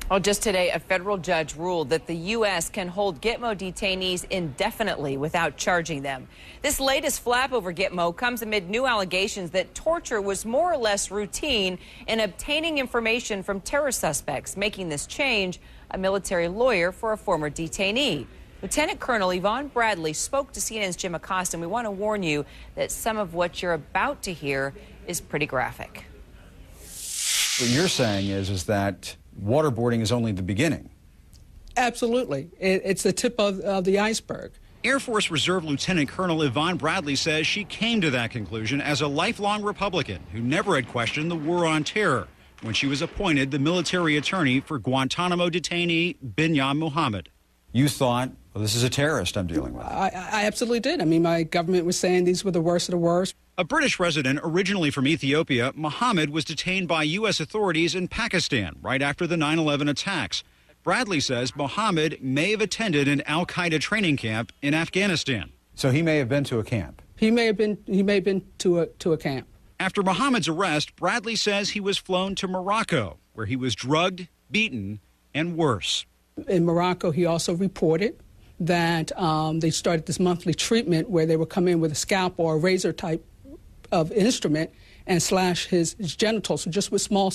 Well, just today, a federal judge ruled that the U.S. can hold Gitmo detainees indefinitely without charging them. This latest flap over Gitmo comes amid new allegations that torture was more or less routine in obtaining information from terror suspects, making this change a military lawyer for a former detainee. Lieutenant Colonel Yvonne Bradley spoke to CNN's Jim Acosta, and we want to warn you that some of what you're about to hear is pretty graphic. What you're saying is that waterboarding is only the beginning. Absolutely. It's the tip of the iceberg. Air Force Reserve Lieutenant Colonel Yvonne Bradley says she came to that conclusion as a lifelong Republican who never had questioned the war on terror when she was appointed the military attorney for Guantanamo detainee Binyam Mohammed. You thought, well, this is a terrorist I'm dealing with. I absolutely did. I mean, my government was saying these were the worst of the worst. A British resident originally from Ethiopia, Mohammed was detained by U.S. authorities in Pakistan right after the 9/11 attacks. Bradley says Mohammed may have attended an al-Qaeda training camp in Afghanistan. So he may have been to a camp. He may have been to a camp. After Mohammed's arrest, Bradley says he was flown to Morocco, where he was drugged, beaten, and worse. In Morocco, he also reported that they started this monthly treatment where they would come in with a scalpel or a razor type of instrument and slash his genitals, so just with small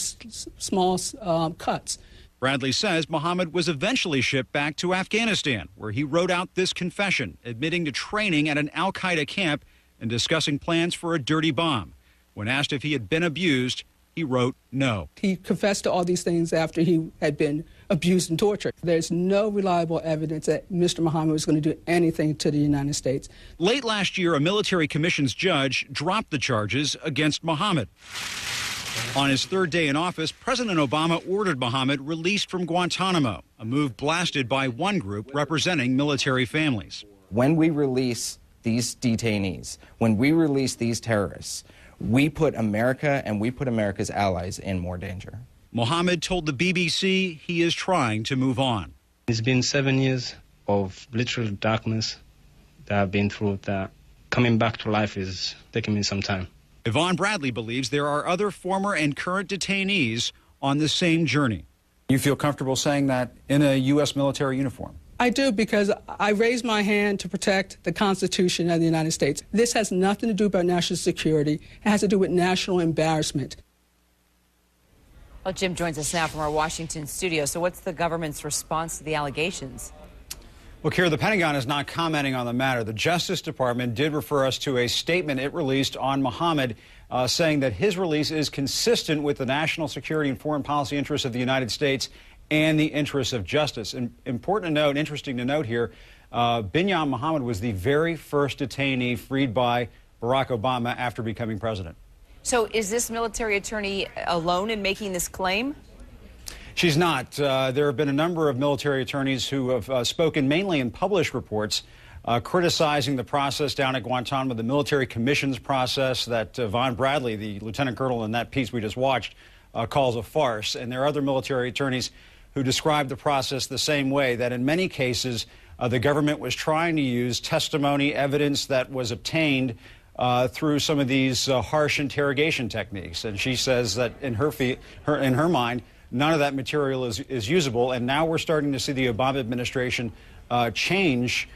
cuts. Bradley says Mohammed was eventually shipped back to Afghanistan, where he wrote out this confession, admitting to training at an al-Qaeda camp and discussing plans for a dirty bomb. When asked if he had been abused, he wrote no. He confessed to all these things after he had been abused and tortured. There's no reliable evidence that Mr. Mohammed was going to do anything to the United States. Late last year, a military commissions judge dropped the charges against Mohammed. On his third day in office, President Obama ordered Mohammed released from Guantanamo, a move blasted by one group representing military families. When we release these detainees, when we release these terrorists, we put America and we put America's allies in more danger. Mohammed told the BBC he is trying to move on. It's been 7 years of literal darkness that I've been through, that coming back to life is taking me some time. Yvonne Bradley believes there are other former and current detainees on the same journey. You feel comfortable saying that in a U.S. military uniform? I do, because I raised my hand to protect the Constitution of the United States. This has nothing to do about national security. It has to do with national embarrassment. Well, Jim joins us now from our Washington studio. So what's the government's response to the allegations? Well, Kira, the Pentagon is not commenting on the matter. The Justice Department did refer us to a statement it released on Mohammed, saying that his release is consistent with the national security and foreign policy interests of the United States and the interests of justice. And important to note, interesting to note here, Binyam Mohammed was the very first detainee freed by Barack Obama after becoming president. So is this military attorney alone in making this claim? She's not. There have been a number of military attorneys who have spoken mainly in published reports criticizing the process down at Guantanamo, the military commissions process that Yvonne Bradley, the lieutenant colonel in that piece we just watched, calls a farce. And there are other military attorneys who describe the process the same way, that in many cases the government was trying to use testimony, evidence that was obtained through some of these harsh interrogation techniques. And she says that in her mind, none of that material is usable. And now we're starting to see the Obama administration change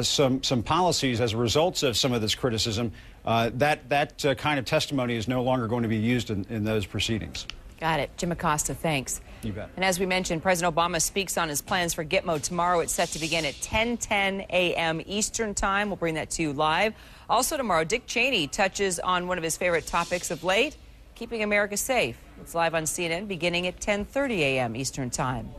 some policies as a result of some of this criticism. That kind of testimony is no longer going to be used in those proceedings. Got it. Jim Acosta, thanks. You bet. And as we mentioned, President Obama speaks on his plans for Gitmo tomorrow. It's set to begin at 10:10 a.m. Eastern Time. We'll bring that to you live. Also tomorrow, Dick Cheney touches on one of his favorite topics of late, keeping America safe. It's live on CNN beginning at 10:30 a.m. Eastern Time.